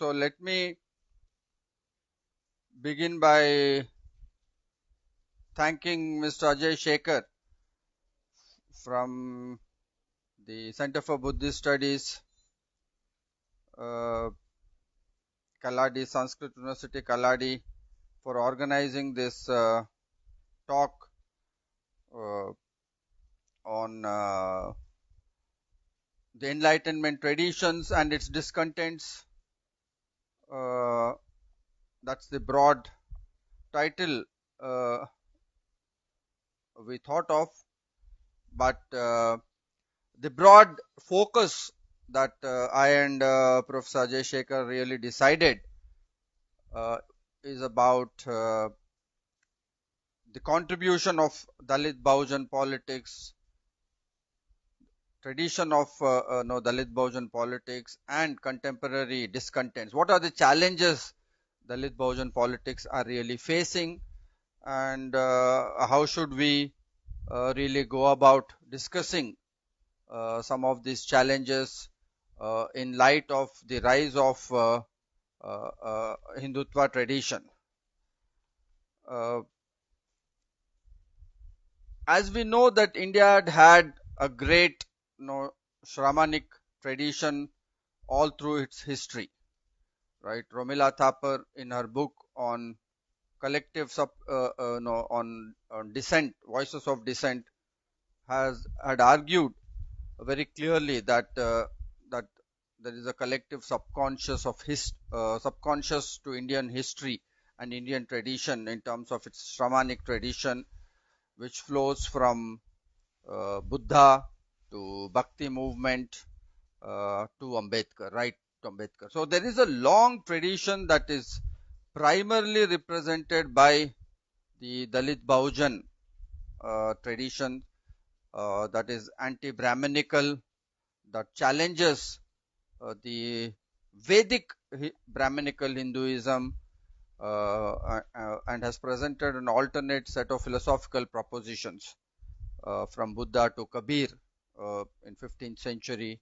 So let me begin by thanking Mr. Ajay Sekher from the Center for Buddhist Studies Kalady, Sanskrit University Kalady, for organizing this talk on the Enlightenment traditions and its discontents. That's the broad title we thought of, but the broad focus that I and Professor Ajay Sekher really decided is about the contribution of Dalit Bahujan politics, tradition of Dalit Bahujan politics, and contemporary discontents. What are the challenges Dalit Bahujan politics are really facing, and how should we really go about discussing some of these challenges in light of the rise of Hindutva tradition. As we know that India had a great Shramanic tradition all through its history, right? Romila Thapar in her book on collective on dissent, voices of dissent, had argued very clearly that that there is a collective subconscious of subconscious to Indian history and Indian tradition in terms of its Shramanic tradition, which flows from Buddha to Bhakti movement to Ambedkar, right to Ambedkar. So there is a long tradition that is primarily represented by the Dalit Bahujan tradition that is anti-Brahminical, that challenges the Vedic Brahminical Hinduism and has presented an alternate set of philosophical propositions from Buddha to Kabir in 15th century.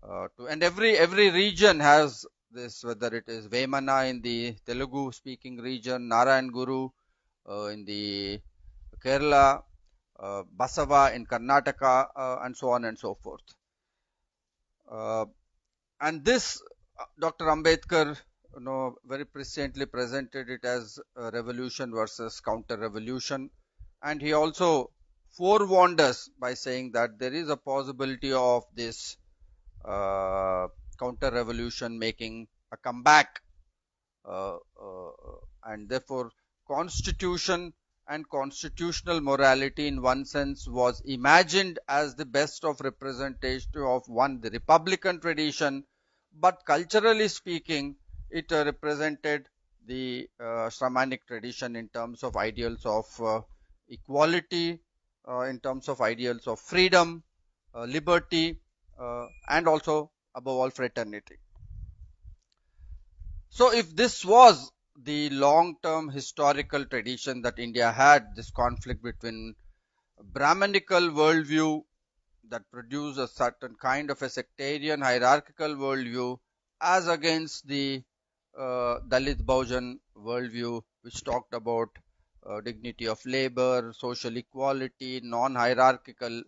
And every region has this, whether it is Vemana in the Telugu speaking region, Narayan Guru in the Kerala, Basava in Karnataka, and so on and so forth. And this Dr. Ambedkar very presciently presented it as a revolution versus counter revolution, and he also forewarned us by saying that there is a possibility of this counter revolution making a comeback, and therefore constitution and constitutional morality in one sense was imagined as the best of representation of the republican tradition, but culturally speaking it represented the Shramanic tradition in terms of ideals of equality, in terms of ideals of freedom, liberty, and also above all fraternity. So if this was the long-term historical tradition that India had, this conflict between Brahmanical worldview that produced a certain kind of a sectarian hierarchical worldview as against the Dalit Bahujan worldview, which talked about dignity of labor, social equality, non-hierarchical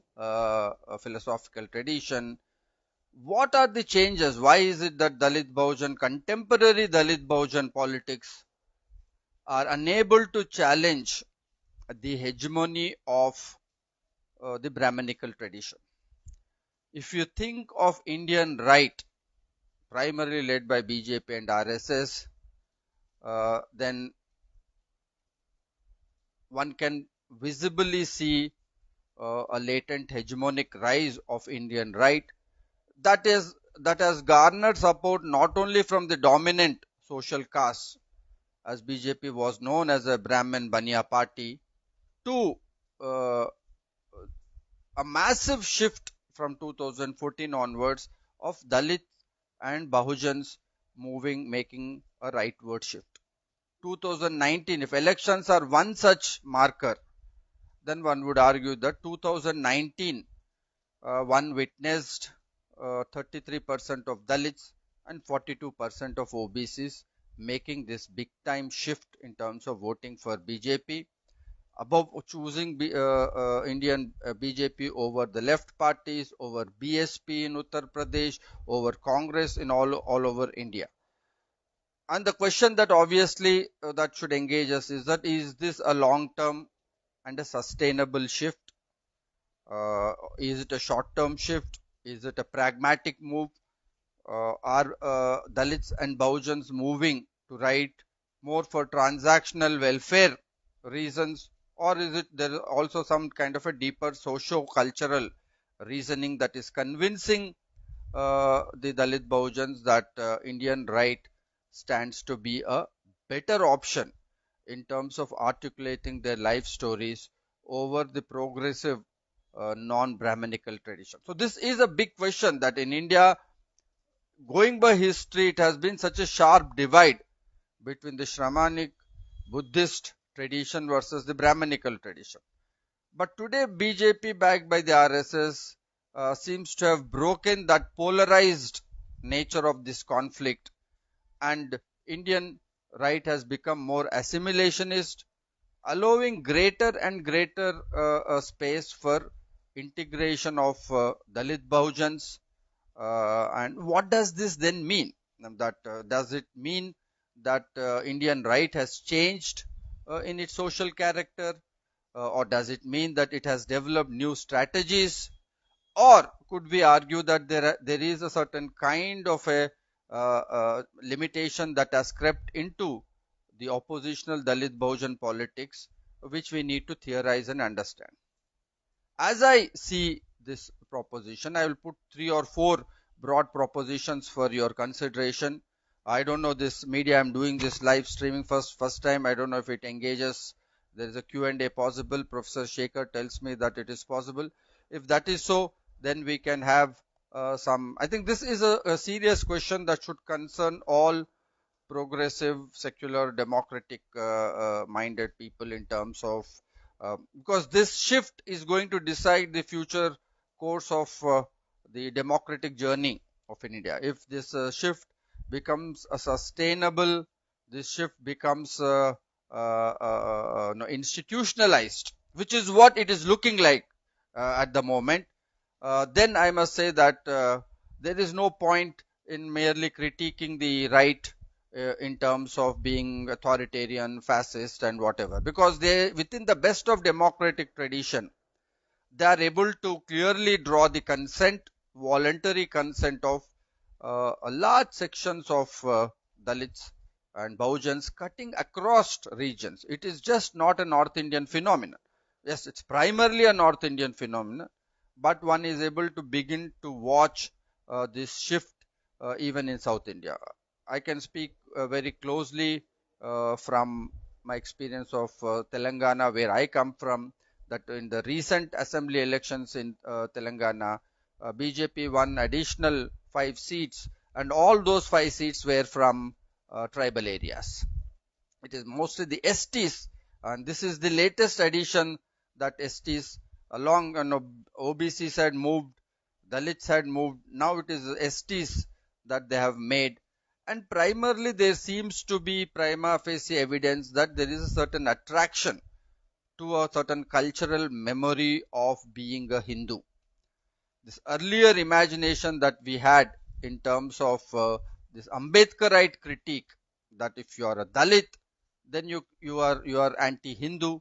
philosophical tradition. What are the changes? Why is it that contemporary Dalit Bahujan politics are unable to challenge the hegemony of the Brahmanical tradition? If you think of Indian right, primarily led by BJP and RSS, then one can visibly see a latent hegemonic rise of Indian right that has garnered support not only from the dominant social caste, as BJP was known as a Brahmin Baniya party, to a massive shift from 2014 onwards of Dalit and Bahujans making a rightward shift. 2019, if elections are one such marker, then one would argue that 2019 one witnessed 33% of Dalits and 42% of OBCs, making this big time shift in terms of voting for BJP, above choosing Indian BJP over the left parties, over BSP in Uttar Pradesh, over Congress in all over India. And the question that obviously that should engage us is that, is this a long term and a sustainable shift? Is it a short term shift? Is it a pragmatic move? Are Dalits and Bahujans moving to right more for transactional welfare reasons, or is it there also some kind of a deeper socio-cultural reasoning that is convincing the Dalit Bahujans that Indian right stands to be a better option in terms of articulating their life stories over the progressive non-Brahminical tradition? So this is a big question that in India, going by history, it has been such a sharp divide between the Shramanic Buddhist tradition versus the Brahminical tradition. But today, BJP, backed by the RSS, seems to have broken that polarized nature of this conflict, and Indian right has become more assimilationist, allowing greater and greater space for integration of Dalit Bahujans. And what does this then mean? That does it mean that Indian right has changed in its social character, or does it mean that it has developed new strategies, or could we argue that there is a certain kind of a limitation that has crept into the oppositional Dalit Bahujan politics, which we need to theorize and understand? As I see this proposition, I will put 3 or 4 broad propositions for your consideration. I don't know this media, I'm doing this live streaming first time. I don't know if it engages. There is a Q&A possible. Professor Sekher tells me that it is possible. If that is so, then we can have some. I think this is a serious question that should concern all progressive, secular, democratic minded people in terms of because this shift is going to decide the future course of the democratic journey of India. If this shift becomes a sustainable, this shift becomes no, institutionalized, which is what it is looking like at the moment, then I must say that there is no point in merely critiquing the right in terms of being authoritarian, fascist, and whatever, because they, within the best of democratic tradition, they are able to clearly draw the consent, voluntary consent of a large sections of Dalits and Bahujans cutting across regions. It is just not a North Indian phenomenon. Yes, it's primarily a North Indian phenomenon, but one is able to begin to watch this shift even in South India. I can speak very closely from my experience of Telangana, where I come from, that in the recent assembly elections in Telangana, BJP won additional 5 seats, and all those 5 seats were from tribal areas. It is mostly the STs, and this is the latest addition that STs along, OBCs had moved, Dalits had moved. Now it is STs that they have made, and primarily there seems to be prima facie evidence that there is a certain attraction to a certain cultural memory of being a Hindu. This earlier imagination that we had in terms of this Ambedkarite critique, that if you are a Dalit, then you are anti-Hindu.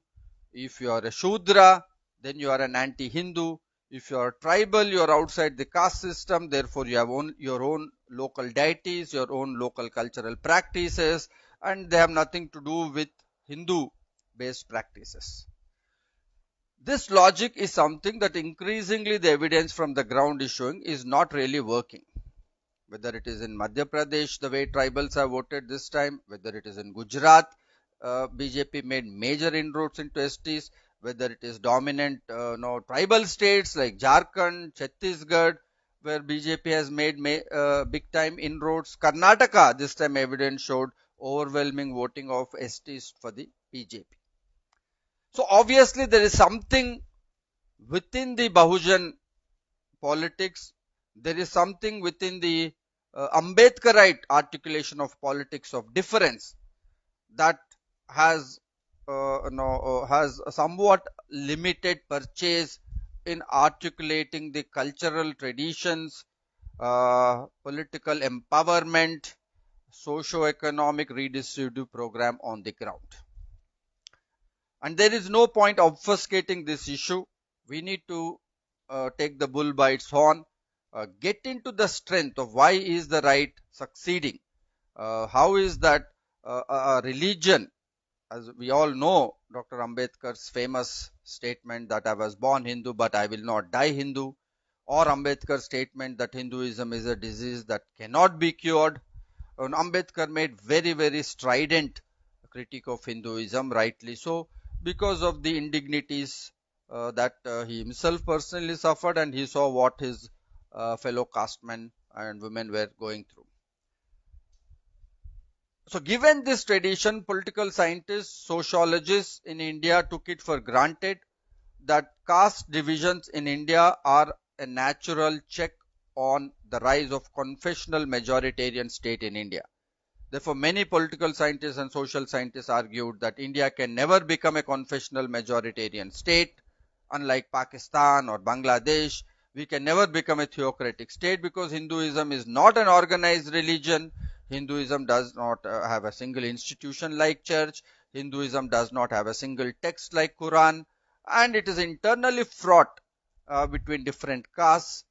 If you are a Shudra, then you are an anti-Hindu. If you are tribal, you are outside the caste system. Therefore, you have your own local deities, your own local cultural practices, and they have nothing to do with Hindu-based practices. This logic is something that increasingly the evidence from the ground is showing is not really working. Whether it is in Madhya Pradesh, the way tribals have voted this time, whether it is in Gujarat, BJP made major inroads into STs, whether it is dominant tribal states like Jharkhand, Chhattisgarh, where BJP has made big time inroads. Karnataka, this time evidence showed overwhelming voting of STs for the BJP. So obviously there is something within the Bahujan politics, there is something within the Ambedkarite articulation of politics of difference that has has a somewhat limited purchase in articulating the cultural traditions, political empowerment, socio-economic redistributive program on the ground. And there is no point obfuscating this issue. We need to take the bull by its horn, get into the strength of why is the right succeeding. How is that a religion, as we all know, Dr. Ambedkar's famous statement that I was born Hindu but I will not die Hindu, or Ambedkar's statement that Hinduism is a disease that cannot be cured. And Ambedkar made very strident critique of Hinduism, rightly so, because of the indignities that he himself personally suffered, and he saw what his fellow castemen and women were going through. So given this tradition, political scientists, sociologists in India took it for granted that caste divisions in India are a natural check on the rise of confessional majoritarian state in India. Therefore, many political scientists and social scientists argued that India can never become a confessional majoritarian state. Unlike Pakistan or Bangladesh, we can never become a theocratic state because Hinduism is not an organized religion. Hinduism does not have a single institution like church. Hinduism does not have a single text like Quran, and it is internally fraught between different castes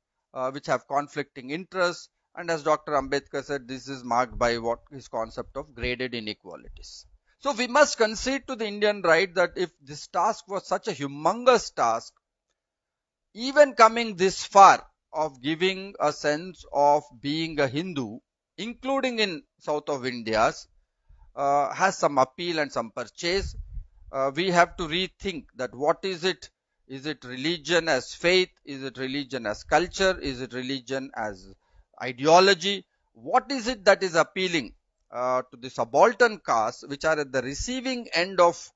which have conflicting interests. And as Dr. Ambedkar said, this is marked by what his concept of graded inequalities. So we must concede to the Indian right that if this task was such a humongous task, even coming this far of giving a sense of being a Hindu, including in south of India, has some appeal and some purchase. We have to rethink that what is it? Is it religion as faith? Is it religion as culture? Is it religion as ideology? What is it that is appealing to the subaltern castes which are at the receiving end of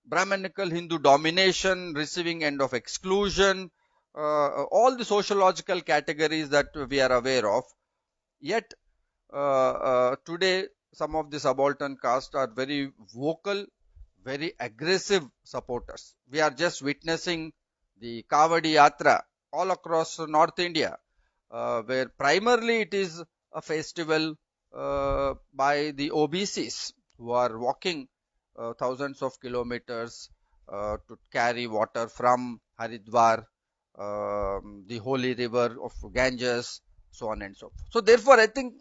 Brahmanical Hindu domination, receiving end of exclusion, all the sociological categories that we are aware of. Yet today some of the subaltern castes are very vocal, very aggressive supporters. We are just witnessing the Kavadi Yatra all across North India, where primarily it is a festival by the OBCs who are walking thousands of kilometers to carry water from Haridwar, the holy river of Ganges, so on and so forth. So therefore, I think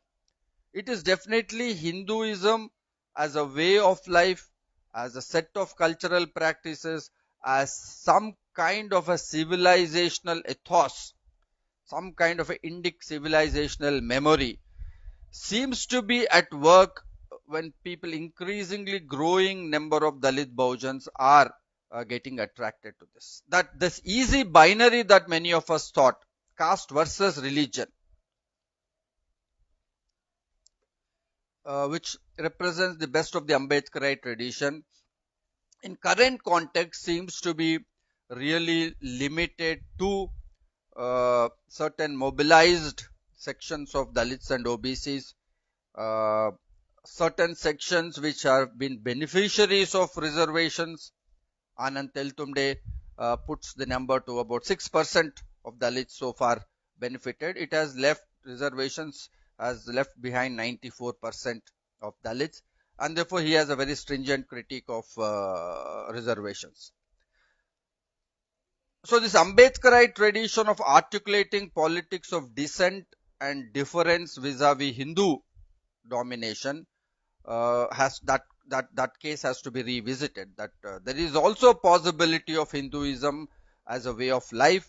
it is definitely Hinduism as a way of life, as a set of cultural practices, as some kind of a civilizational ethos, some kind of an Indic civilizational memory seems to be at work when people, increasingly growing number of Dalit Bahujans are getting attracted to this. That this easy binary that many of us thought, caste versus religion, which represents the best of the Ambedkarite tradition, in current context seems to be really limited to certain mobilized sections of Dalits and OBCs, certain sections which have been beneficiaries of reservations. Anand Teltumde puts the number to about 6% of Dalits so far benefited. It has left reservations, has left behind 94% of Dalits, and therefore he has a very stringent critique of reservations. So this Ambedkarite tradition of articulating politics of dissent and difference vis-a-vis Hindu domination has that case has to be revisited. That there is also a possibility of Hinduism as a way of life,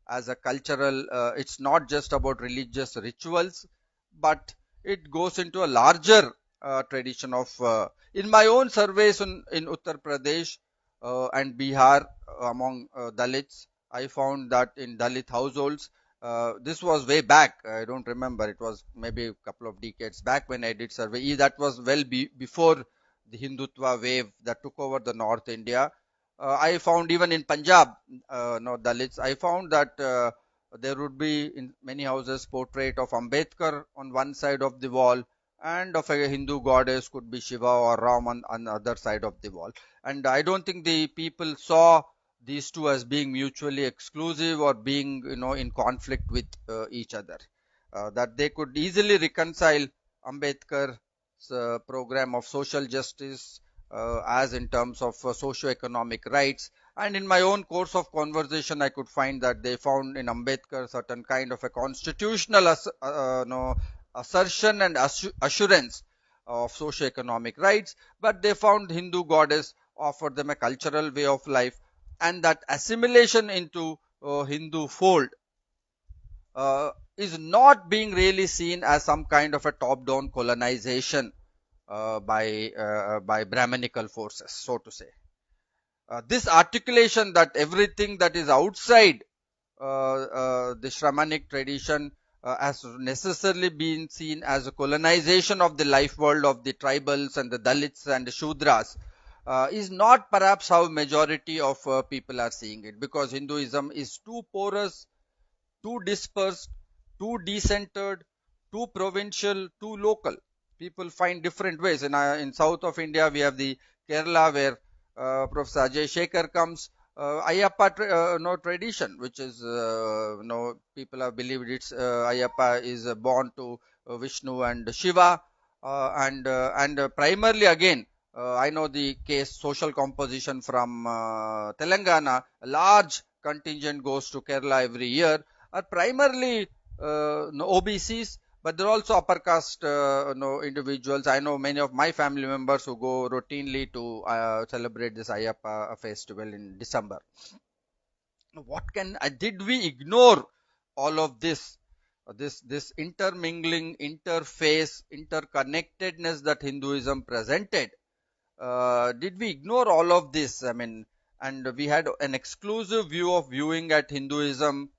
as a cultural. It's not just about religious rituals, but it goes into a larger tradition of. In my own surveys in Uttar Pradesh and Bihar among Dalits, I found that in Dalit households, this was way back. I don't remember. It was maybe a couple of decades back when I did survey. That was well before the Hindutva wave that took over the North India. I found even in Punjab, no Dalits, I found that There would be in many houses portrait of Ambedkar on one side of the wall, and of a Hindu goddess could be Shiva or Ram on the other side of the wall. And I don't think the people saw these two as being mutually exclusive or being, in conflict with each other. That they could easily reconcile Ambedkar's program of social justice as in terms of socio-economic rights. And in my own course of conversation, I could find that they found in Ambedkar certain kind of a constitutional assertion and assurance of socio-economic rights, but they found Hindu goddess offered them a cultural way of life, and that assimilation into Hindu fold is not being really seen as some kind of a top-down colonization by Brahminical forces, so to say. This articulation that everything that is outside the Shramanic tradition has necessarily been seen as a colonization of the life world of the tribals and the Dalits and the Shudras is not perhaps how majority of people are seeing it, because Hinduism is too porous, too dispersed, too decentered, too provincial, too local. People find different ways. In south of India, we have the Kerala where Professor Ajay Sekher comes. Ayyappa tradition, which is people have believed it's Ayyappa is born to Vishnu and Shiva, and primarily again I know the case social composition from Telangana. A large contingent goes to Kerala every year, are primarily OBCs, but there are also upper caste individuals. I know many of my family members who go routinely to celebrate this Ayyappa festival in December. What can did we ignore all of this? This intermingling, interface, interconnectedness that Hinduism presented? Did we ignore all of this? I mean, and we had an exclusive view of viewing at Hinduism,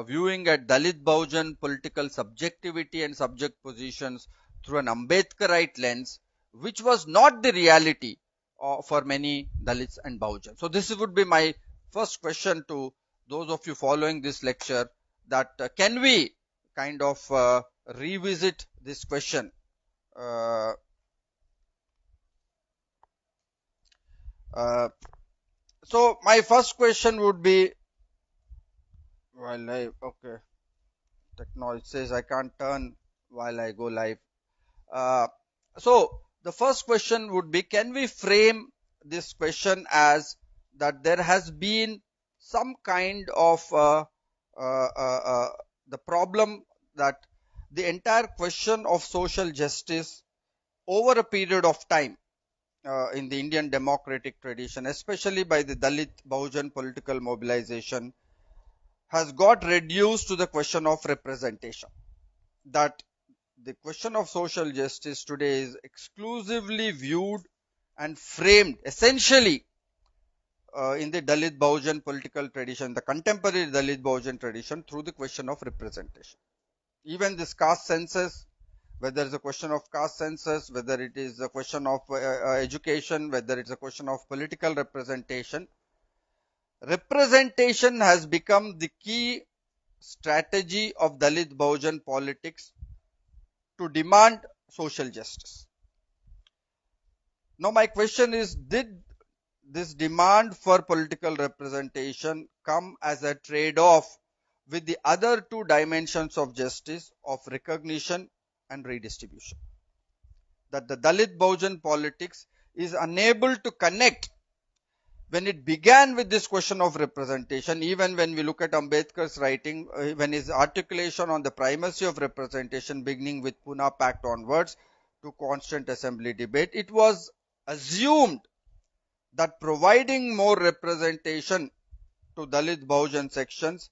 viewing at Dalit Bahujan political subjectivity and subject positions through an Ambedkarite lens, which was not the reality for many Dalits and Bahujans. So this would be my first question to those of you following this lecture, that can we kind of revisit this question? Uh, so my first question would be, okay, technology says I can't turn while I go live. Uh, so the first question would be, can we frame this question as that there has been some kind of the problem that the entire question of social justice over a period of time in the Indian democratic tradition, especially by the Dalit Bahujan political mobilization, has got reduced to the question of representation. That the question of social justice today is exclusively viewed and framed essentially in the Dalit Bahujan political tradition, the contemporary Dalit Bahujan tradition, through the question of representation. Even this caste census, whether it's a question of caste census, whether it is a question of education, whether it's a question of political representation, representation has become the key strategy of Dalit Bahujan politics to demand social justice. Now my question is, did this demand for political representation come as a trade-off with the other two dimensions of justice of recognition and redistribution? That the Dalit Bahujan politics is unable to connect when it began with this question of representation. Even when we look at Ambedkar's writing, when his articulation on the primacy of representation beginning with Pune Pact onwards to constant assembly debate, it was assumed that providing more representation to Dalit Bahujan sections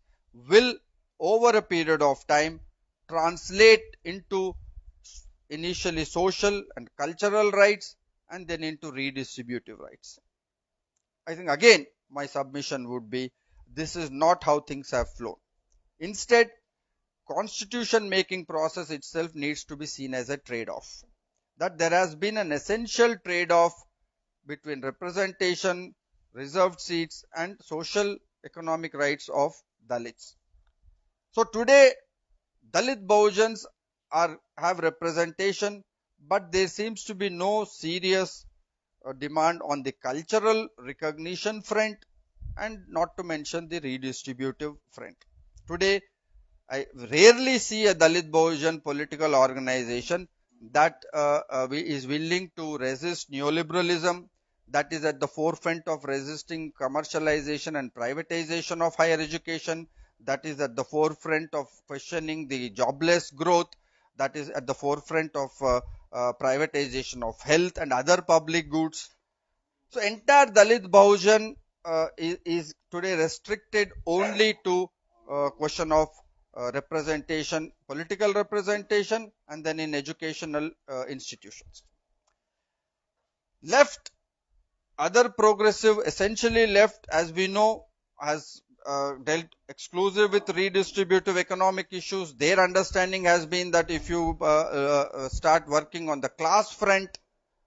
will over a period of time translate into initially social and cultural rights and then into redistributive rights. I think again my submission would be, this is not how things have flown. Instead, constitution making process itself needs to be seen as a trade-off. That there has been an essential trade-off between representation, reserved seats and social economic rights of Dalits. So today Dalit Bahujans have representation, but there seems to be no serious demand on the cultural recognition front, and not to mention the redistributive front. Today I rarely see a Dalit Bahujan political organization that is willing to resist neoliberalism, that is at the forefront of resisting commercialization and privatization of higher education, that is at the forefront of questioning the jobless growth, that is at the forefront of privatization of health and other public goods. So entire Dalit Bahujan is today restricted only to question of representation, political representation, and then in educational institutions. Left, other progressive, essentially left, as we know, has dealt exclusive with redistributive economic issues. Their understanding has been that if you start working on the class front,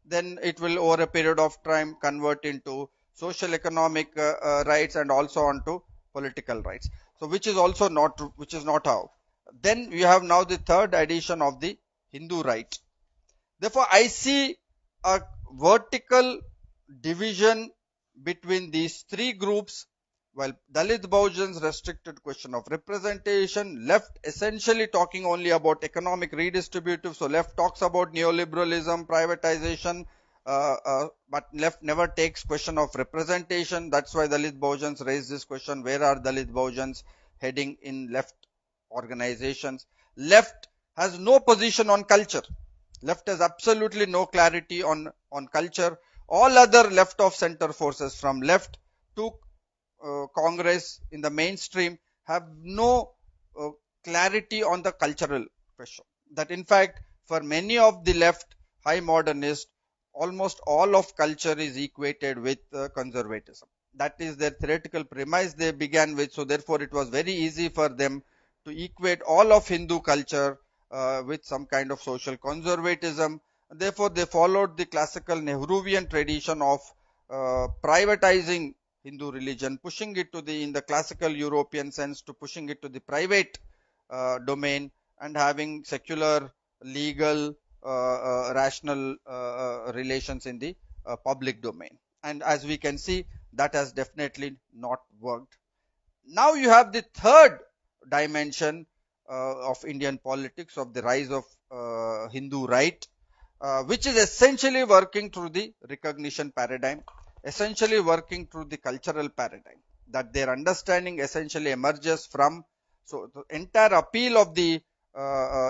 then it will over a period of time convert into social economic rights and also onto political rights. So which is also not true, which is not how. Then you have now the third edition of the Hindu right. Therefore I see a vertical division between these three groups. While Dalit Bahujans restricted question of representation, left essentially talking only about economic redistributive. So left talks about neoliberalism, privatization, but left never takes question of representation. That's why Dalit Bahujans raise this question: where are Dalit Bahujans heading in left organizations? Left has no position on culture. Left has absolutely no clarity on culture. All other left of center forces, from left to Congress in the mainstream, have no clarity on the cultural question. That in fact, for many of the left high modernists, almost all of culture is equated with conservatism. That is their theoretical premise they began with. So therefore it was very easy for them to equate all of Hindu culture with some kind of social conservatism. Therefore they followed the classical Nehruvian tradition of privatizing Hindu religion, pushing it to the, in the classical European sense, to pushing it to the private domain, and having secular, legal, rational relations in the public domain. And as we can see, that has definitely not worked. Now you have the third dimension of Indian politics, of the rise of Hindu right, which is essentially working through the recognition paradigm, essentially working through the cultural paradigm, that their understanding essentially emerges from. So the entire appeal of the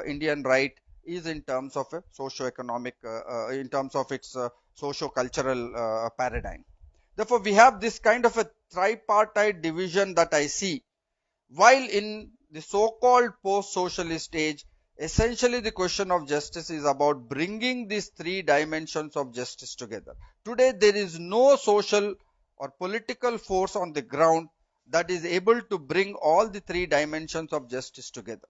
Indian right is in terms of a socio-economic, in terms of its socio-cultural paradigm. Therefore we have this kind of a tripartite division that I see. While in the so-called post-socialist age, essentially the question of justice is about bringing these three dimensions of justice together. Today there is no social or political force on the ground that is able to bring all the three dimensions of justice together.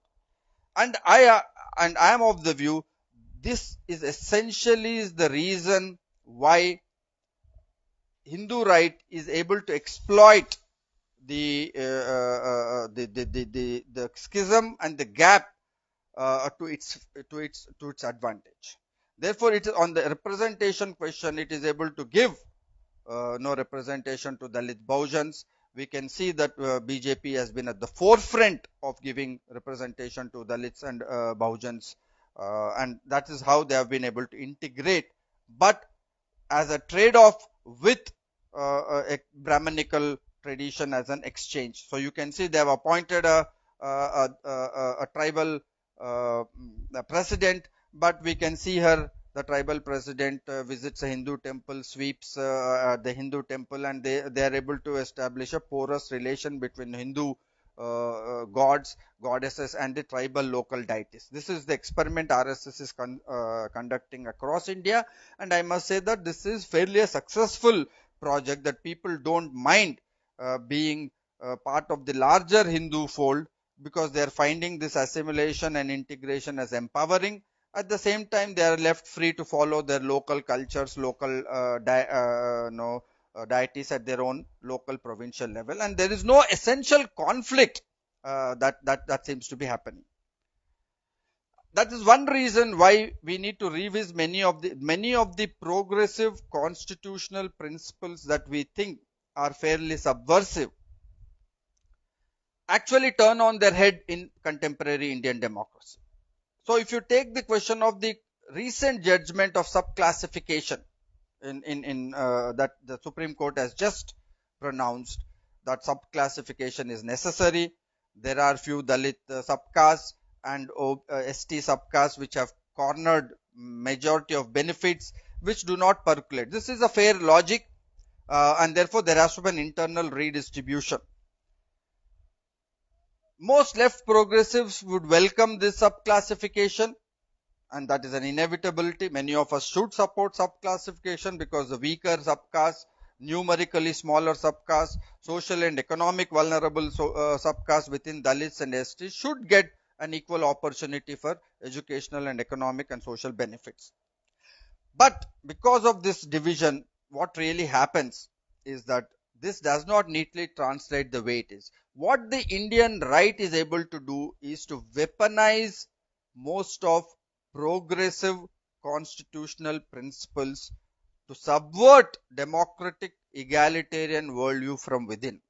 And I am of the view this is essentially the reason why Hindu right is able to exploit the schism and the gap to its advantage. Therefore, it is on the representation question, it is able to give no representation to Dalit Bahujans. We can see that BJP has been at the forefront of giving representation to Dalits and Bahujans, and that is how they have been able to integrate, but as a trade-off with a Brahmanical tradition as an exchange. So you can see they have appointed a tribal president, but we can see her, the tribal president visits a Hindu temple, sweeps the Hindu temple, and they are able to establish a porous relation between Hindu gods, goddesses, and the tribal local deities. This is the experiment RSS is conducting across India, and I must say that this is fairly a successful project, that people don't mind being part of the larger Hindu fold, because they are finding this assimilation and integration as empowering. At the same time, they are left free to follow their local cultures, local deities at their own local provincial level, and there is no essential conflict that seems to be happening. That is one reason why we need to revisit many of the progressive constitutional principles that we think are fairly subversive actually turn on their head in contemporary Indian democracy. So if you take the question of the recent judgment of subclassification that the Supreme Court has just pronounced that subclassification is necessary. There are few Dalit subcastes and ST subcastes which have cornered majority of benefits which do not percolate. This is a fair logic, and therefore there has to be an internal redistribution. Most left progressives would welcome this subclassification, and that is an inevitability. Many of us should support subclassification because the weaker subcastes, numerically smaller subcastes, social and economic vulnerable subcastes within Dalits and STs should get an equal opportunity for educational and economic and social benefits. But because of this division, what really happens is that this does not neatly translate the way it is. What the Indian right is able to do is to weaponize most of progressive constitutional principles to subvert democratic egalitarian worldview from within.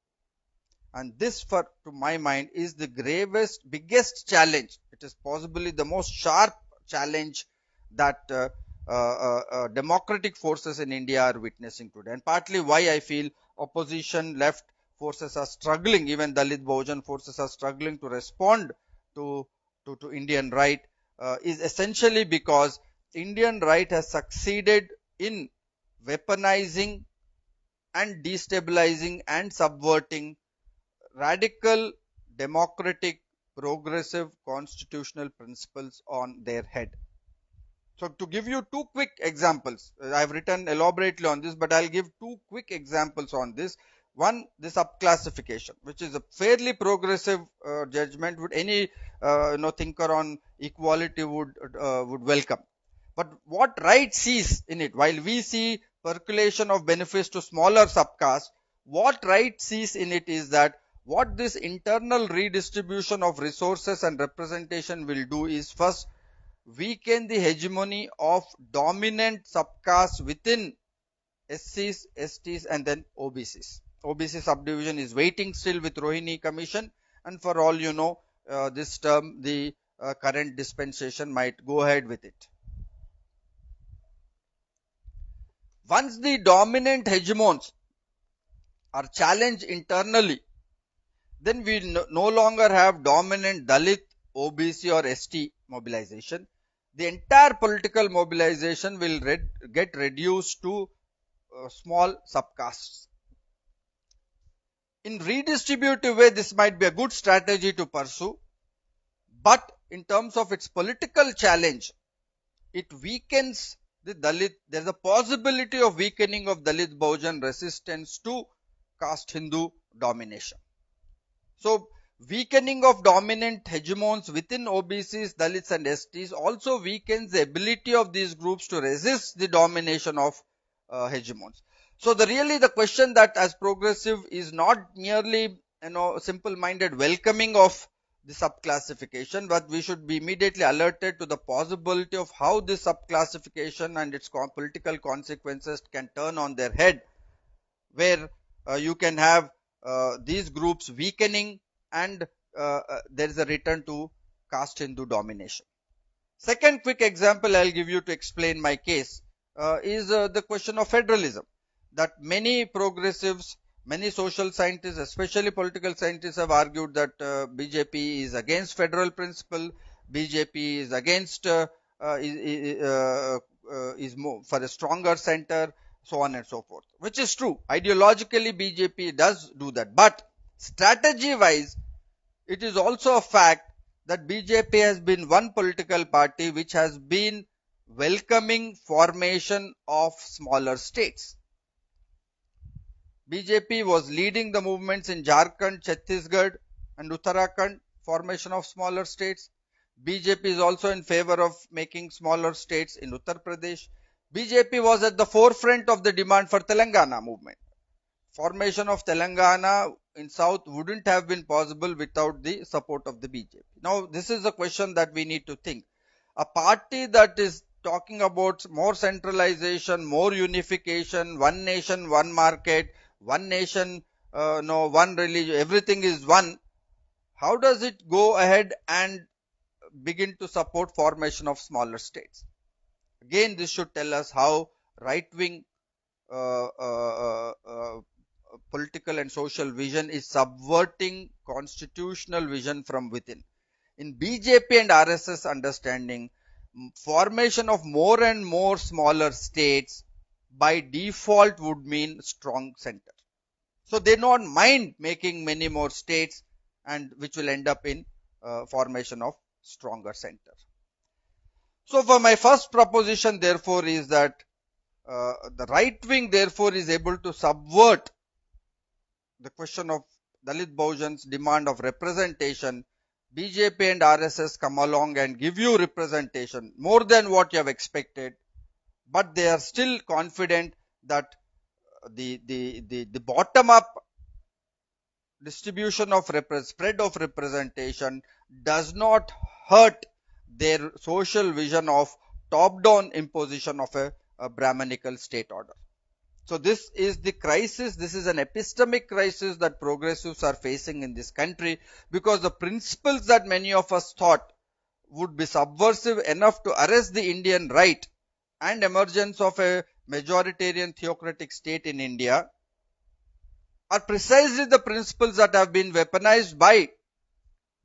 And this, to my mind, is the biggest challenge. It is possibly the most sharp challenge that democratic forces in India are witnessing today, and partly why I feel opposition left forces are struggling, even Dalit Bahujan forces are struggling to respond to Indian right, is essentially because Indian right has succeeded in weaponizing and destabilizing and subverting radical democratic progressive constitutional principles on their head. So to give you two quick examples, I have written elaborately on this, but I'll give two quick examples on this. One, the subclassification, which is a fairly progressive judgment, would any thinker on equality would welcome. But what right sees in it, while we see percolation of benefits to smaller subcastes, what right sees in it is that what this internal redistribution of resources and representation will do is first weaken the hegemony of dominant subcastes within SCs, STs and then OBCs. OBC subdivision is waiting still with Rohini Commission, and for all you know, this term the current dispensation might go ahead with it. Once the dominant hegemons are challenged internally, then we no longer have dominant Dalit, OBC or ST mobilization. The entire political mobilization will get reduced to small subcastes. In redistributive way, this might be a good strategy to pursue, but in terms of its political challenge, it weakens the Dalit. There is a possibility of weakening of Dalit Bahujan resistance to caste Hindu domination. So weakening of dominant hegemons within OBCs, Dalits and STs also weakens the ability of these groups to resist the domination of hegemons. So the question that as progressive is not merely simple-minded welcoming of the subclassification, but we should be immediately alerted to the possibility of how this subclassification and its political consequences can turn on their head, where you can have these groups weakening and there is a return to caste Hindu domination. Second quick example I'll give you to explain my case is the question of federalism, that many progressives, many social scientists, especially political scientists, have argued that BJP is against federal principle, BJP is against is more for a stronger center, so on and so forth, which is true. Ideologically BJP does do that, but strategy wise it is also a fact that BJP has been one political party which has been welcoming formation of smaller states. BJP was leading the movements in Jharkhand, Chhattisgarh and Uttarakhand, formation of smaller states. BJP is also in favor of making smaller states in Uttar Pradesh. BJP was at the forefront of the demand for Telangana movement. Formation of Telangana in South wouldn't have been possible without the support of the BJP. Now, this is a question that we need to think. A party that is talking about more centralization, more unification, one nation, one market, one nation, no, one religion, everything is one. How does it go ahead and begin to support formation of smaller states? Again, this should tell us how right-wing uh, uh, uh, political and social vision is subverting constitutional vision from within. In BJP and RSS understanding, formation of more and more smaller states by default would mean strong center. So they don't mind making many more states, and which will end up in formation of stronger center. So for my first proposition therefore is that the right wing therefore is able to subvert the question of Dalit Bahujan's demand of representation. BJP and RSS come along and give you representation more than what you have expected, but they are still confident that the bottom up distribution of spread of representation does not hurt their social vision of top down imposition of a Brahmanical state order. So this is the crisis, this is an epistemic crisis that progressives are facing in this country, because the principles that many of us thought would be subversive enough to arrest the Indian right and emergence of a majoritarian theocratic state in India are precisely the principles that have been weaponized by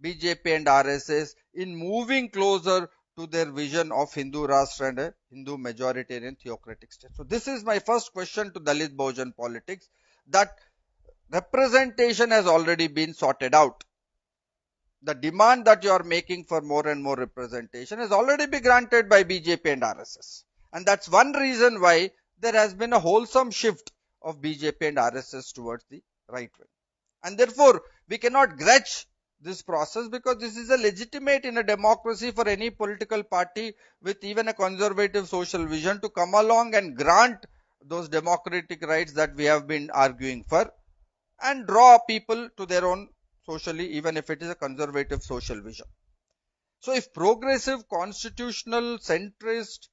BJP and RSS in moving closer to their vision of Hindu Rashtra and a Hindu majoritarian theocratic state. So this is my first question to Dalit Bahujan politics, that representation has already been sorted out. The demand that you are making for more and more representation has already been granted by BJP and RSS. And that's one reason why there has been a wholesome shift of BJP and RSS towards the right wing. And therefore, we cannot grudge this process, because this is a legitimate in a democracy for any political party with even a conservative social vision to come along and grant those democratic rights that we have been arguing for and draw people to their own socially, even if it is a conservative social vision. So if progressive, constitutional, centrist,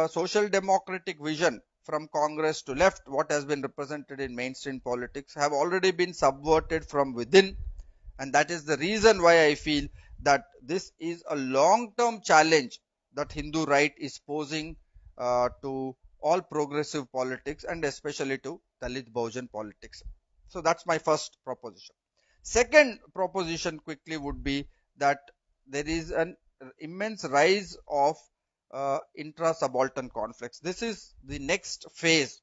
social democratic vision from Congress to left, what has been represented in mainstream politics, have already been subverted from within, and that is the reason why I feel that this is a long-term challenge that Hindu right is posing to all progressive politics and especially to Dalit Bahujan politics. So that's my first proposition. Second proposition quickly would be that there is an immense rise of intra-subaltern conflicts. This is the next phase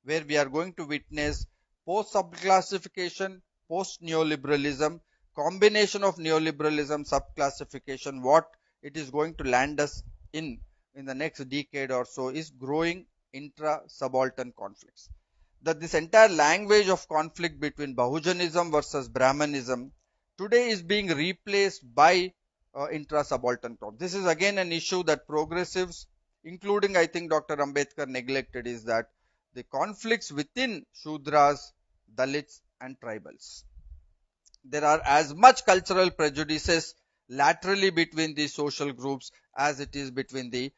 where we are going to witness post-subclassification, post-neoliberalism, combination of neoliberalism, subclassification. What it is going to land us in the next decade or so is growing intra-subaltern conflicts. That this entire language of conflict between Bahujanism versus Brahmanism today is being replaced by intra-subaltern conflict. This is again an issue that progressives, including I think Dr. Ambedkar, neglected, is that the conflicts within Shudras, Dalits and tribals. There are as much cultural prejudices laterally between these social groups as it is between the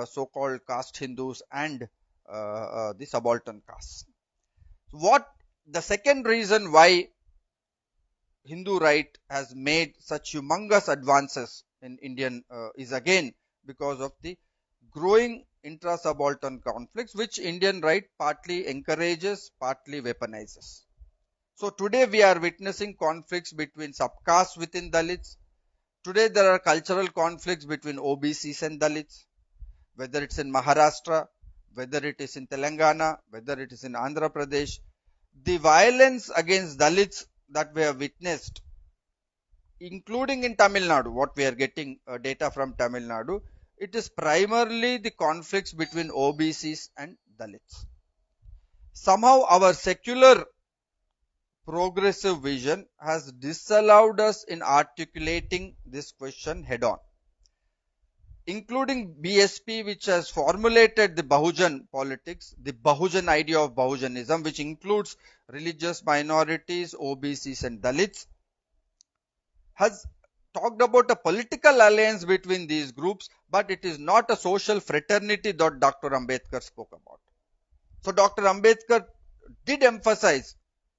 so-called caste Hindus and the subaltern castes. What the second reason why Hindu right has made such humongous advances in Indian is again because of the growing intra-subaltern conflicts, which Indian right partly encourages, partly weaponizes. So today we are witnessing conflicts between subcastes within Dalits. Today there are cultural conflicts between OBCs and Dalits, whether it's in Maharashtra, whether it is in Telangana, whether it is in Andhra Pradesh. The violence against Dalits that we have witnessed, including in Tamil Nadu, what we are getting data from Tamil Nadu, it is primarily the conflicts between OBCs and Dalits. Somehow our secular progressive vision has disallowed us in articulating this question head on. including BSP, which has formulated the Bahujan politics, the Bahujan idea of Bahujanism, which includes religious minorities, OBCs and Dalits, has talked about a political alliance between these groups, but it is not a social fraternity that Dr. Ambedkar spoke about. So Dr. Ambedkar did emphasize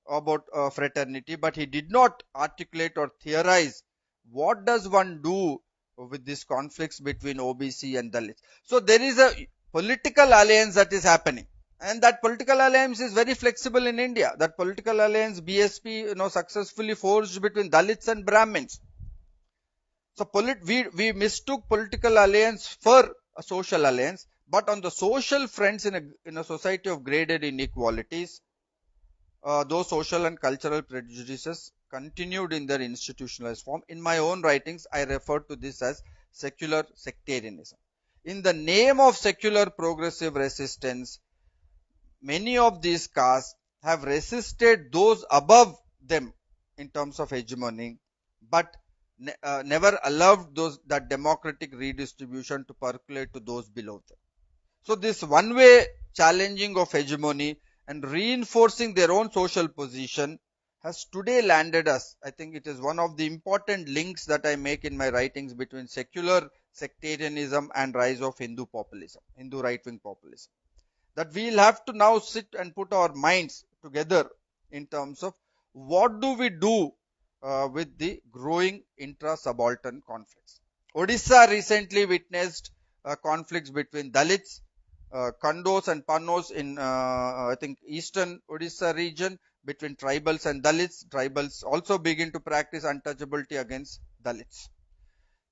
about fraternity, but he did not articulate or theorize what does one do with these conflicts between OBC and Dalits. So there is a political alliance that is happening, and that political alliance is very flexible in India. That political alliance BSP successfully forged between Dalits and Brahmins. So we mistook political alliance for a social alliance, but on the social fronts in a society of graded inequalities, those social and cultural prejudices continued in their institutionalized form. In my own writings, I refer to this as secular sectarianism. In the name of secular progressive resistance, many of these castes have resisted those above them in terms of hegemony, but never allowed that democratic redistribution to percolate to those below them. So this one-way challenging of hegemony and reinforcing their own social position has today landed us. I think it is one of the important links that I make in my writings between secular sectarianism and rise of Hindu populism, Hindu right-wing populism. That we'll have to now sit and put our minds together in terms of what do we do with the growing intra-subaltern conflicts. Odisha recently witnessed conflicts between Dalits, Kandos and Pannos in I think eastern Odisha region, between tribals and Dalits. Tribals also begin to practice untouchability against Dalits.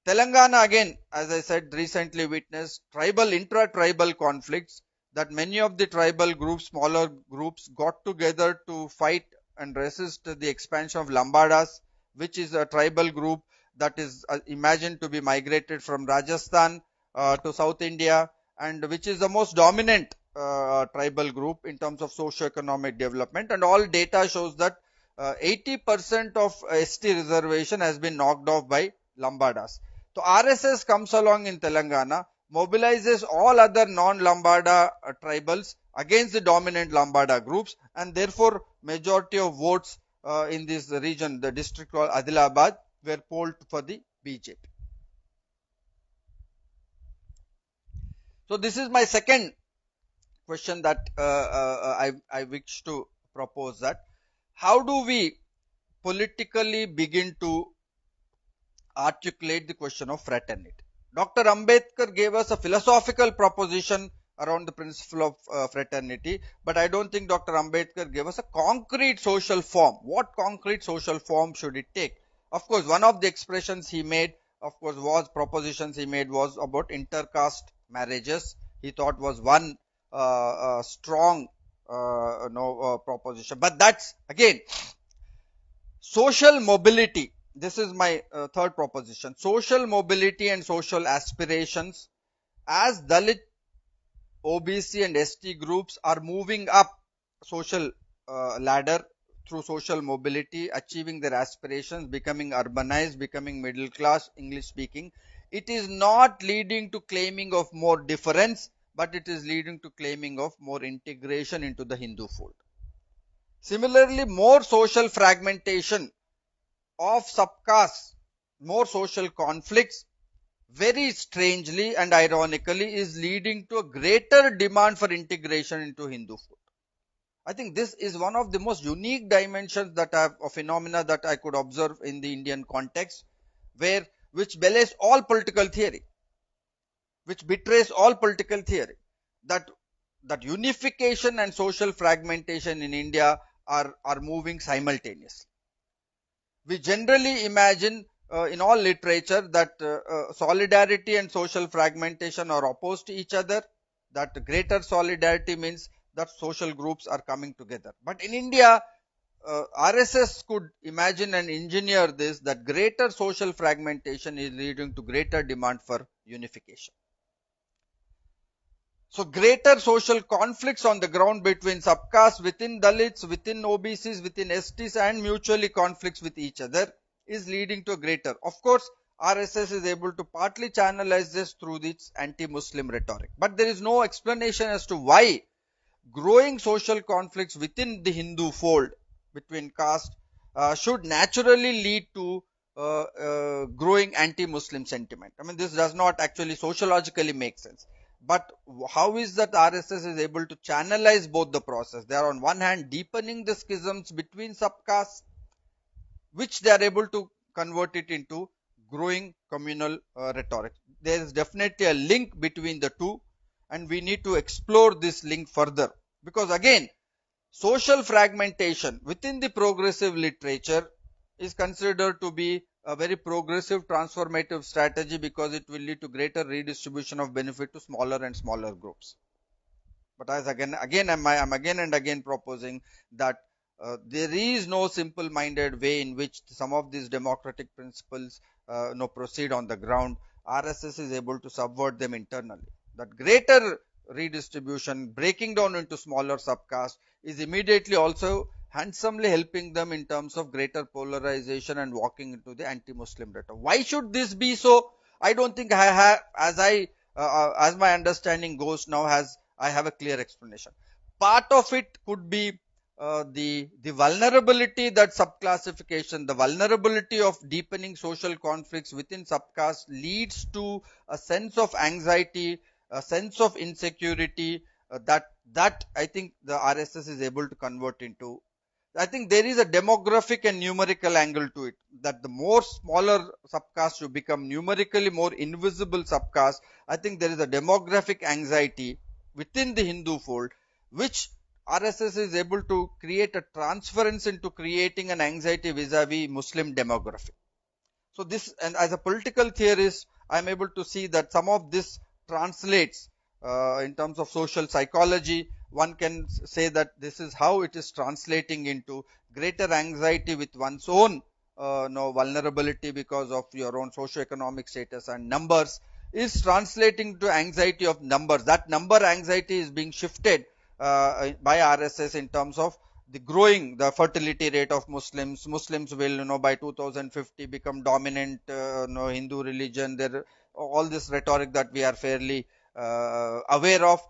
Telangana again, as I said, recently witnessed intra-tribal conflicts, that many of the tribal groups, smaller groups, got together to fight and resist the expansion of Lambadas, which is a tribal group that is imagined to be migrated from Rajasthan to South India, and which is the most dominant tribal group in terms of socio-economic development. And all data shows that 80% of ST reservation has been knocked off by Lambadas. So RSS comes along in Telangana, mobilizes all other non-Lambada tribals against the dominant Lambada groups, and therefore majority of votes in this region, the district called Adilabad, were polled for the BJP. So this is my second question that I wish to propose, that how do we politically begin to articulate the question of fraternity. Dr. Ambedkar gave us a philosophical proposition around the principle of fraternity, but I don't think Dr. Ambedkar gave us a concrete social form. What concrete social form should it take? Of course, one of the expressions he made, propositions he made was about intercaste marriages. He thought was one strong proposition. But that's again social mobility. This is my third proposition. Social mobility and social aspirations, as Dalit, OBC and ST groups are moving up social ladder through social mobility, achieving their aspirations, becoming urbanized, becoming middle class, English speaking. It is not leading to claiming of more difference, but it is leading to claiming of more integration into the Hindu fold. Similarly, more social fragmentation of subcastes, more social conflicts, very strangely and ironically is leading to a greater demand for integration into Hindu fold. I think this is one of the most unique dimensions that of phenomena that I could observe in the Indian context, which belies all political theory, which betrays all political theory, that unification and social fragmentation in India are moving simultaneously. We generally imagine in all literature that solidarity and social fragmentation are opposed to each other, that greater solidarity means that social groups are coming together. But in India, RSS could imagine and engineer this, that greater social fragmentation is leading to greater demand for unification. So greater social conflicts on the ground between subcastes, within Dalits, within OBCs, within STs, and mutually conflicts with each other is leading to greater. Of course, RSS is able to partly channelize this through its anti-Muslim rhetoric. But there is no explanation as to why growing social conflicts within the Hindu fold between caste should naturally lead to growing anti-Muslim sentiment. I mean, this does not actually sociologically make sense. But how is that RSS is able to channelize both the process? They are on one hand deepening the schisms between subcastes, which they are able to convert it into growing communal rhetoric. There is definitely a link between the two, and we need to explore this link further, because again, social fragmentation within the progressive literature is considered to be a very progressive transformative strategy, because it will lead to greater redistribution of benefit to smaller and smaller groups. But as again I'm again and again proposing that there is no simple-minded way in which some of these democratic principles proceed on the ground. RSS is able to subvert them internally. That greater redistribution, breaking down into smaller subcasts, is immediately also handsomely helping them in terms of greater polarization and walking into the anti-Muslim rhetoric. Why should this be so? I don't think I have, as my understanding goes now, I have a clear explanation. Part of it could be the vulnerability that subclassification, the vulnerability of deepening social conflicts within subcastes leads to a sense of anxiety, a sense of insecurity that I think the RSS is able to convert into. I think there is a demographic and numerical angle to it, that the more smaller subcasts you become, numerically more invisible subcasts, I think there is a demographic anxiety within the Hindu fold, which RSS is able to create a transference into creating an anxiety vis-a-vis Muslim demography. So this, and as a political theorist, I am able to see that some of this translates in terms of social psychology. One can say that this is how it is translating into greater anxiety with one's own vulnerability because of your own socio-economic status and numbers, is translating to anxiety of numbers. That number anxiety is being shifted by RSS in terms of the fertility rate of Muslims. Muslims will, by 2050 become dominant, Hindu religion. There, all this rhetoric that we are fairly aware of.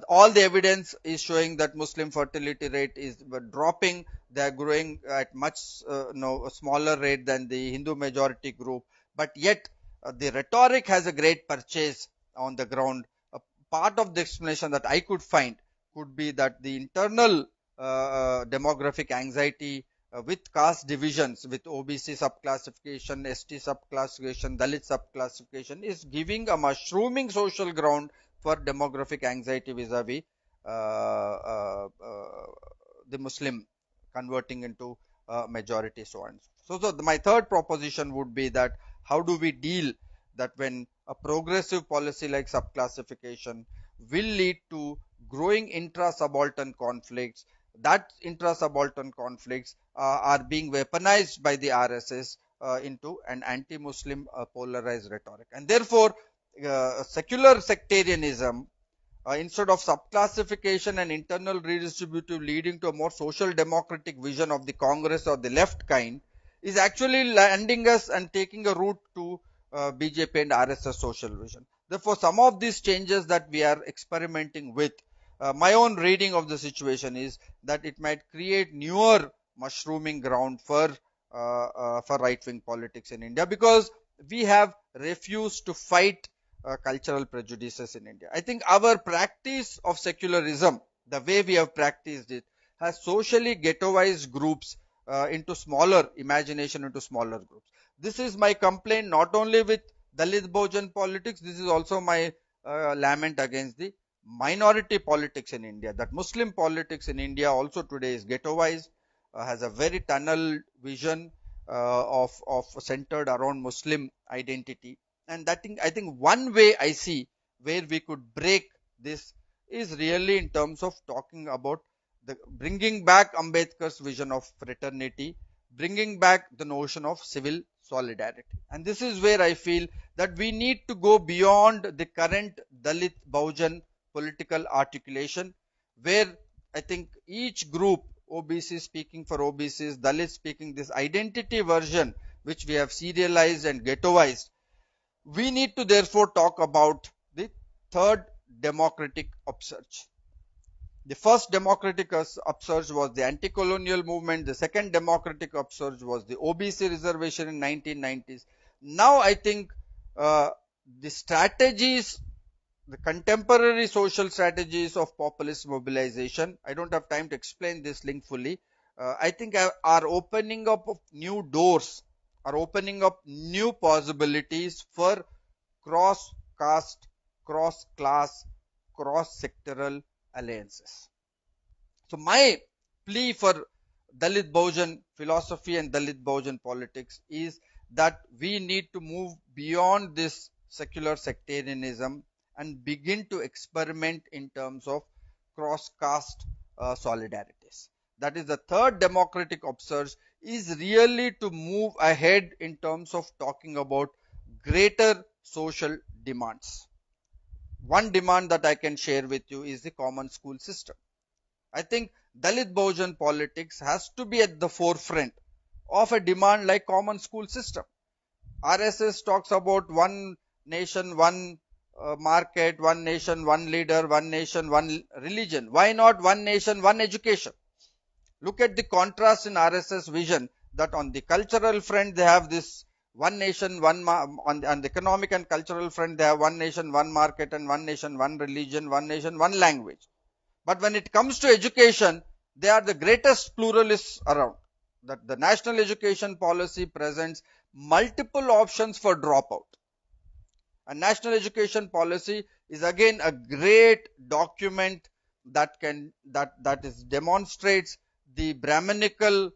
All the evidence is showing that Muslim fertility rate is dropping. They are growing at much a smaller rate than the Hindu majority group. But yet, the rhetoric has a great purchase on the ground. A part of the explanation that I could find could be that the internal demographic anxiety with caste divisions, with OBC subclassification, ST subclassification, Dalit subclassification, is giving a mushrooming social ground for demographic anxiety vis-a-vis the Muslim converting into majority, so on. So my third proposition would be that how do we deal that when a progressive policy like subclassification will lead to growing intra-subaltern conflicts, that intra-subaltern conflicts are being weaponized by the RSS into an anti-Muslim polarized rhetoric, and therefore secular sectarianism, instead of subclassification and internal redistributive leading to a more social democratic vision of the Congress or the left kind, is actually landing us and taking a route to BJP and RSS social vision. Therefore, some of these changes that we are experimenting with, my own reading of the situation is that it might create newer mushrooming ground for right-wing politics in India, because we have refused to fight cultural prejudices in India. I think our practice of secularism, the way we have practiced it, has socially ghettoized groups into smaller groups. This is my complaint not only with Dalit Bojan politics, this is also my lament against the minority politics in India, that Muslim politics in India also today is ghettoized, has a very tunnel vision of centered around Muslim identity. And that thing, I think one way I see where we could break this is really in terms of talking about bringing back Ambedkar's vision of fraternity, bringing back the notion of civil solidarity. And this is where I feel that we need to go beyond the current Dalit Bahujan political articulation, where I think each group, OBC speaking for OBCs, Dalit speaking, this identity version which we have serialized and ghettoized, We need to therefore talk about the third democratic upsurge. The first democratic upsurge was the anti-colonial movement. The second democratic upsurge was the OBC reservation in 1990s. Now I think the strategies, the contemporary social strategies of populist mobilization, I don't have time to explain this link fully, I think are opening up of new doors, are opening up new possibilities for cross caste, cross class, cross sectoral alliances. So my plea for Dalit Bahujan philosophy and Dalit Bahujan politics is that we need to move beyond this secular sectarianism and begin to experiment in terms of cross caste solidarities. That is, the third democratic upsurge is really to move ahead in terms of talking about greater social demands. One demand that I can share with you is the common school system. I think Dalit Bahujan politics has to be at the forefront of a demand like common school system. RSS talks about one nation, one market, one nation, one leader, one nation, one religion. Why not one nation, one education? Look at the contrast in RSS vision, that on the cultural front they have this one nation, on the economic and cultural front they have one nation, one market, and one nation, one religion, one nation, one language. But when it comes to education, they are the greatest pluralists around. That the national education policy presents multiple options for dropout. A national education policy is again a great document that is demonstrates the Brahminical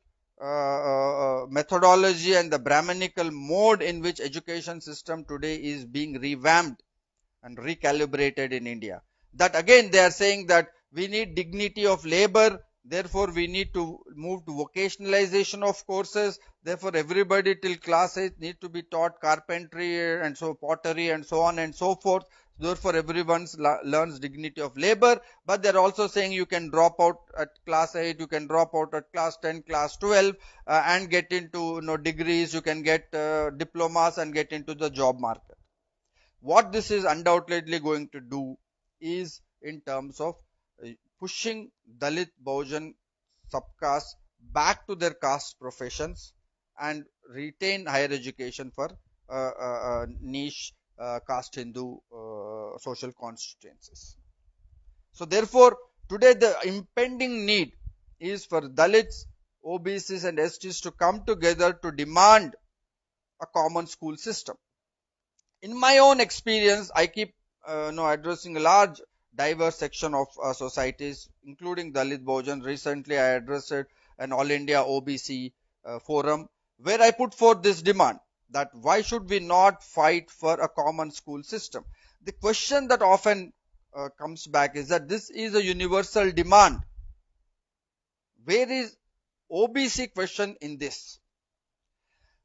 methodology and the Brahminical mode in which education system today is being revamped and recalibrated in India. That again they are saying that we need dignity of labor, therefore we need to move to vocationalization of courses, therefore everybody till class 8 need to be taught carpentry and so pottery and so on and so forth, therefore everyone learns dignity of labor. But they are also saying you can drop out at class 8, you can drop out at class 10, class 12 and get into degrees, you can get diplomas and get into the job market. What this is undoubtedly going to do is in terms of pushing Dalit Bahujan subcaste back to their caste professions and retain higher education for niche caste Hindu social constituencies. So therefore today the impending need is for Dalits, OBCs and STs to come together to demand a common school system. In my own experience, I keep addressing a large diverse section of societies, including Dalit Bahujan. Recently, I addressed an All India OBC forum where I put forth this demand that why should we not fight for a common school system? The question that often comes back is that this is a universal demand. Where is OBC question in this?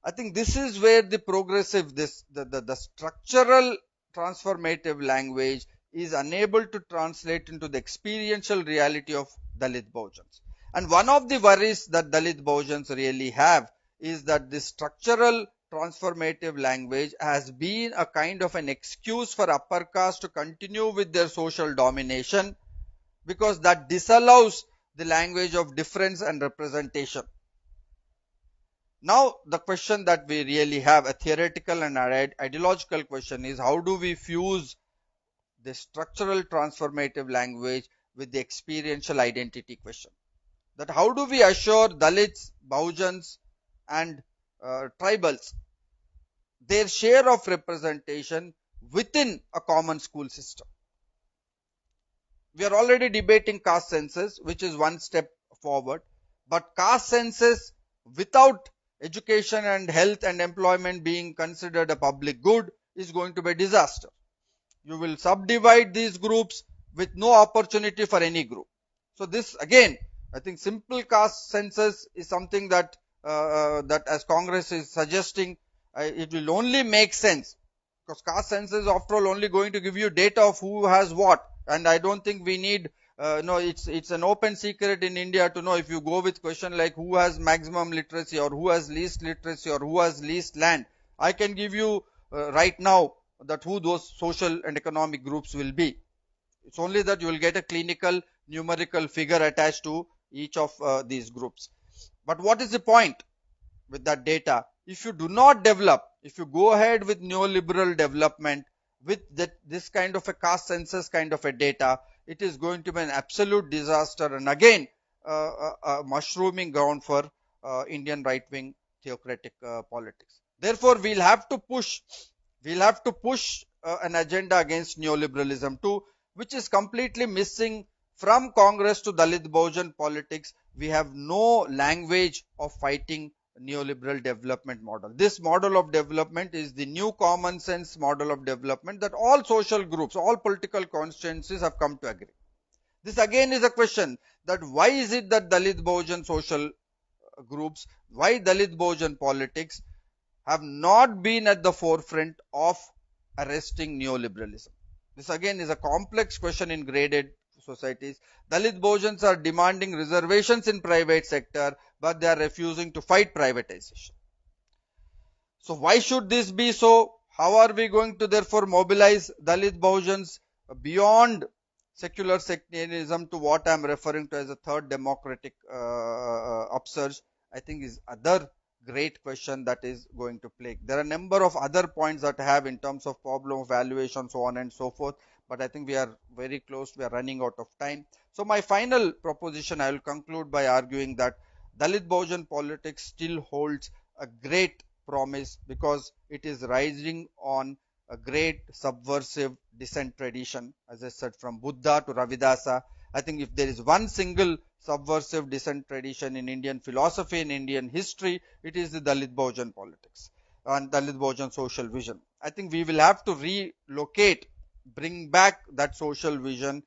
I think this is where the progressive, the structural transformative language is unable to translate into the experiential reality of Dalit Bahujans. And one of the worries that Dalit Bahujans really have is that this structural transformative language has been a kind of an excuse for upper caste to continue with their social domination, because that disallows the language of difference and representation. Now the question that we really have, a theoretical and ideological question, is how do we fuse the structural transformative language with the experiential identity question? That how do we assure Dalits, Bahujans and tribals their share of representation within a common school system? We are already debating caste census, which is one step forward, but caste census without education and health and employment being considered a public good is going to be a disaster. You will subdivide these groups with no opportunity for any group. So this again, I think simple caste census is something that that as Congress is suggesting, it will only make sense, because caste census is after all only going to give you data of who has what, and I don't think we need no, it's an open secret in India to know, if you go with question like who has maximum literacy or who has least literacy or who has least land, I can give you right now that who those social and economic groups will be. It's only that you will get a clinical numerical figure attached to each of these groups. But what is the point with that data? If you do not develop, if you go ahead with neoliberal development with this kind of a caste census kind of a data, it is going to be an absolute disaster, and again a mushrooming ground for Indian right wing theocratic politics. Therefore we'll have to push an agenda against neoliberalism too, which is completely missing from Congress to Dalit Bahujan politics. We have no language of fighting neoliberal development model. This model of development is the new common sense model of development that all social groups, all political constituencies have come to agree. This again is a question that why is it that Dalit Bahujan social groups, why Dalit Bahujan politics have not been at the forefront of arresting neoliberalism. This again is a complex question in graded societies. Dalit Bahujans are demanding reservations in private sector, but they are refusing to fight privatization. So why should this be so? How are we going to therefore mobilize Dalit Bahujans beyond secular sectarianism to what I am referring to as a third democratic upsurge? I think is other great question that is going to plague. There are a number of other points that I have in terms of problem of valuation, so on and so forth, but I think we are very close, we are running out of time. So my final proposition, I will conclude by arguing that Dalit Bahujan politics still holds a great promise because it is rising on a great subversive dissent tradition, as I said, from Buddha to Ravidasa. I think if there is one single subversive dissent tradition in Indian philosophy, in Indian history, it is the Dalit Bahujan politics and Dalit Bahujan social vision. I think we will have to relocate, bring back that social vision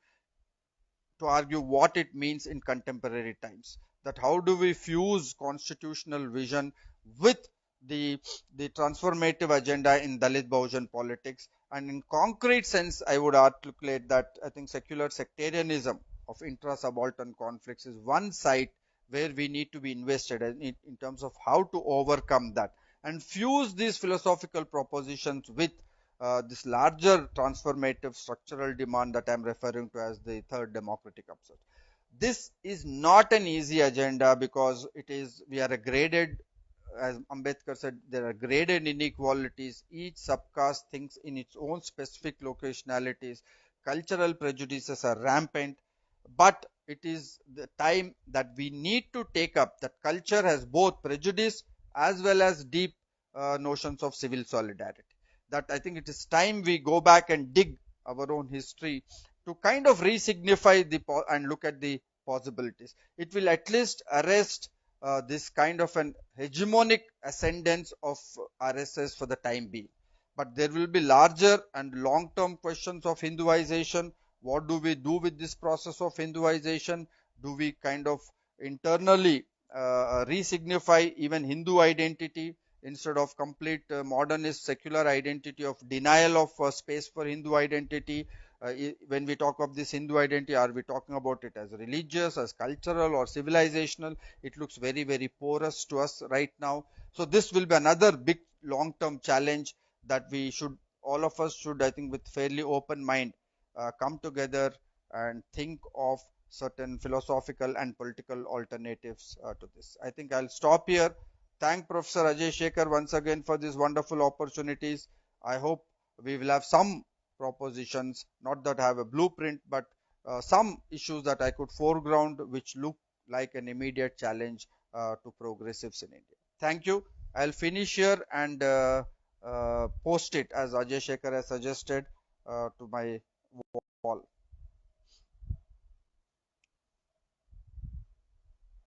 to argue what it means in contemporary times. That how do we fuse constitutional vision with the transformative agenda in Dalit Bahujan politics, and in concrete sense I would articulate that I think secular sectarianism of intra-subaltern conflicts is one side where we need to be invested in terms of how to overcome that and fuse these philosophical propositions with this larger transformative structural demand that I am referring to as the third democratic upsurge. This is not an easy agenda because it is, we are a graded, as Ambedkar said, there are graded inequalities. Each subcaste thinks in its own specific locationalities. Cultural prejudices are rampant, but it is the time that we need to take up that culture has both prejudice as well as deep notions of civil solidarity. That I think it is time we go back and dig our own history to kind of re-signify and look at the possibilities. It will at least arrest this kind of an hegemonic ascendance of RSS for the time being. But there will be larger and long-term questions of Hinduization. What do we do with this process of Hinduization? Do we kind of internally re-signify even Hindu identity instead of complete modernist secular identity of denial of space for Hindu identity? When we talk of this Hindu identity, are we talking about it as religious, as cultural or civilizational? It looks very, very porous to us right now. So this will be another big long-term challenge that we should, all of us should, I think, with fairly open mind, come together and think of certain philosophical and political alternatives to this. I think I'll stop here. Thank Professor Ajay Shekhar once again for these wonderful opportunities. I hope we will have some propositions, not that I have a blueprint, but some issues that I could foreground which look like an immediate challenge to progressives in India. Thank you. I'll finish here and post it as Ajay Shekhar has suggested to my wall.